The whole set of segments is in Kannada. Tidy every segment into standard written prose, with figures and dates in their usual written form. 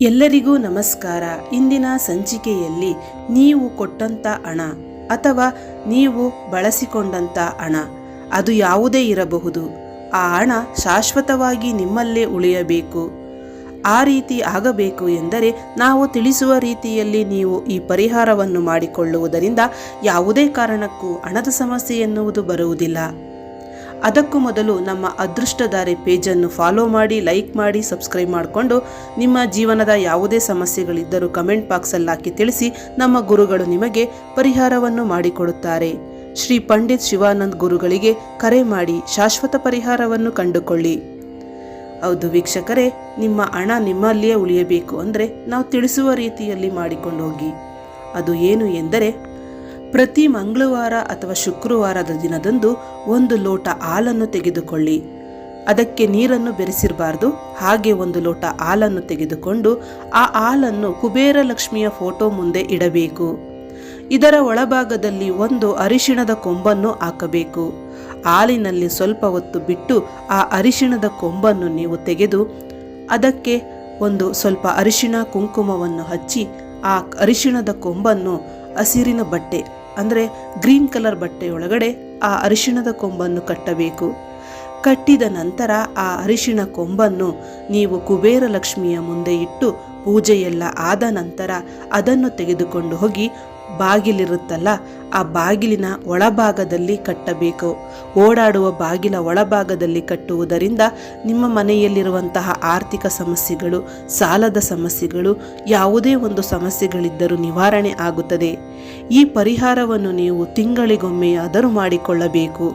ಎಲ್ಲರಿಗೂ ನಮಸ್ಕಾರ. ಇಂದಿನ ಸಂಚಿಕೆಯಲ್ಲಿ ನೀವು ಕೊಟ್ಟಂಥ ಹಣ ಅಥವಾ ನೀವು ಬಳಸಿಕೊಂಡಂಥ ಹಣ ಅದು ಯಾವುದೇ ಇರಬಹುದು, ಆ ಹಣ ಶಾಶ್ವತವಾಗಿ ನಿಮ್ಮಲ್ಲೇ ಉಳಿಯಬೇಕು. ಆ ರೀತಿ ಆಗಬೇಕು ಎಂದರೆ ನಾವು ತಿಳಿಸುವ ರೀತಿಯಲ್ಲಿ ನೀವು ಈ ಪರಿಹಾರವನ್ನು ಮಾಡಿಕೊಳ್ಳುವುದರಿಂದ ಯಾವುದೇ ಕಾರಣಕ್ಕೂ ಹಣದ ಸಮಸ್ಯೆ ಎನ್ನುವುದು ಬರುವುದಿಲ್ಲ. ಅದಕ್ಕೂ ಮೊದಲು ನಮ್ಮ ಅದೃಷ್ಟಧಾರೆ ಪೇಜನ್ನು ಫಾಲೋ ಮಾಡಿ, ಲೈಕ್ ಮಾಡಿ, ಸಬ್ಸ್ಕ್ರೈಬ್ ಮಾಡಿಕೊಂಡು ನಿಮ್ಮ ಜೀವನದ ಯಾವುದೇ ಸಮಸ್ಯೆಗಳಿದ್ದರೂ ಕಮೆಂಟ್ ಬಾಕ್ಸಲ್ಲಿ ಹಾಕಿ ತಿಳಿಸಿ. ನಮ್ಮ ಗುರುಗಳು ನಿಮಗೆ ಪರಿಹಾರವನ್ನು ಮಾಡಿಕೊಡುತ್ತಾರೆ. ಶ್ರೀ ಪಂಡಿತ್ ಶಿವಾನಂದ್ ಗುರುಗಳಿಗೆ ಕರೆ ಮಾಡಿ ಶಾಶ್ವತ ಪರಿಹಾರವನ್ನು ಕಂಡುಕೊಳ್ಳಿ. ಹೌದು ವೀಕ್ಷಕರೇ, ನಿಮ್ಮ ಹಣ ನಿಮ್ಮಲ್ಲಿಯೇ ಉಳಿಯಬೇಕು ಅಂದರೆ ನಾವು ತಿಳಿಸುವ ರೀತಿಯಲ್ಲಿ ಮಾಡಿಕೊಂಡು ಹೋಗಿ. ಅದು ಏನು ಎಂದರೆ, ಪ್ರತಿ ಮಂಗಳವಾರ ಅಥವಾ ಶುಕ್ರವಾರದ ದಿನದಂದು 1 ಲೋಟ ಹಾಲನ್ನು ತೆಗೆದುಕೊಳ್ಳಿ. ಅದಕ್ಕೆ ನೀರನ್ನು ಬೆರೆಸಿರಬಾರ್ದು. ಹಾಗೆ 1 ಲೋಟ ಹಾಲನ್ನು ತೆಗೆದುಕೊಂಡು ಆ ಹಾಲನ್ನು ಕುಬೇರ ಲಕ್ಷ್ಮಿಯ ಫೋಟೋ ಮುಂದೆ ಇಡಬೇಕು. ಇದರ ಒಳಭಾಗದಲ್ಲಿ 1 ಅರಿಶಿಣದ ಕೊಂಬನ್ನು ಹಾಕಬೇಕು. ಹಾಲಿನಲ್ಲಿ ಸ್ವಲ್ಪ ಹೊತ್ತು ಬಿಟ್ಟು ಆ ಅರಿಶಿಣದ ಕೊಂಬನ್ನು ನೀವು ತೆಗೆದು ಅದಕ್ಕೆ ಸ್ವಲ್ಪ ಅರಿಶಿಣ ಕುಂಕುಮವನ್ನು ಹಚ್ಚಿ ಆ ಅರಿಶಿಣದ ಕೊಂಬನ್ನು ಹಸಿರಿನ ಬಟ್ಟೆ ಅಂದರೆ ಗ್ರೀನ್ ಕಲರ್ ಬಟ್ಟೆಯೊಳಗಡೆ ಆ ಅರಿಶಿಣದ ಕೊಂಬನ್ನು ಕಟ್ಟಬೇಕು. ಕಟ್ಟಿದ ನಂತರ ಆ ಅರಿಶಿಣ ಕೊಂಬನ್ನು ನೀವು ಕುಬೇರ ಲಕ್ಷ್ಮಿಯ ಮುಂದೆ ಇಟ್ಟು ಪೂಜೆಯೆಲ್ಲ ಆದ ನಂತರ ಅದನ್ನು ತೆಗೆದುಕೊಂಡು ಹೋಗಿ ಬಾಗಿಲಿರುತ್ತಲ್ಲ ಆ ಬಾಗಿಲಿನ ಒಳಭಾಗದಲ್ಲಿ ಕಟ್ಟಬೇಕು. ಓಡಾಡುವ ಬಾಗಿಲ ಒಳಭಾಗದಲ್ಲಿ ಕಟ್ಟುವುದರಿಂದ ನಿಮ್ಮ ಮನೆಯಲ್ಲಿರುವಂತಹ ಆರ್ಥಿಕ ಸಮಸ್ಯೆಗಳು, ಸಾಲದ ಸಮಸ್ಯೆಗಳು, ಯಾವುದೇ ಒಂದು ಸಮಸ್ಯೆಗಳಿದ್ದರೂ ನಿವಾರಣೆ ಆಗುತ್ತದೆ. ಈ ಪರಿಹಾರವನ್ನು ನೀವು ತಿಂಗಳಿಗೊಮ್ಮೆಯಾದರೂ ಮಾಡಿಕೊಳ್ಳಬೇಕು.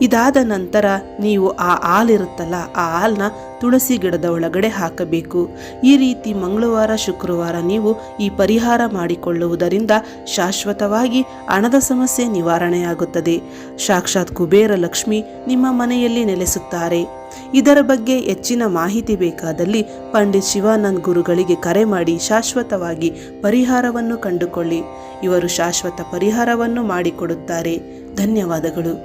ಇದಾದ ನಂತರ ನೀವು ಆ ಹಾಲಿರುತ್ತಲ್ಲ ಆ ಹಾಲನ್ನ ತುಳಸಿ ಗಿಡದ ಒಳಗಡೆ ಹಾಕಬೇಕು. ಈ ರೀತಿ ಮಂಗಳವಾರ ಶುಕ್ರವಾರ ನೀವು ಈ ಪರಿಹಾರ ಮಾಡಿಕೊಳ್ಳುವುದರಿಂದ ಶಾಶ್ವತವಾಗಿ ಹಣದ ಸಮಸ್ಯೆ ನಿವಾರಣೆಯಾಗುತ್ತದೆ. ಸಾಕ್ಷಾತ್ ಕುಬೇರ ಲಕ್ಷ್ಮಿ ನಿಮ್ಮ ಮನೆಯಲ್ಲಿ ನೆಲೆಸುತ್ತಾರೆ. ಇದರ ಬಗ್ಗೆ ಹೆಚ್ಚಿನ ಮಾಹಿತಿ ಬೇಕಾದಲ್ಲಿ ಪಂಡಿತ್ ಶಿವಾನಂದ್ ಗುರುಗಳಿಗೆ ಕರೆ ಮಾಡಿ ಶಾಶ್ವತವಾಗಿ ಪರಿಹಾರವನ್ನು ಕಂಡುಕೊಳ್ಳಿ. ಇವರು ಶಾಶ್ವತ ಪರಿಹಾರವನ್ನು ಮಾಡಿಕೊಡುತ್ತಾರೆ. ಧನ್ಯವಾದಗಳು.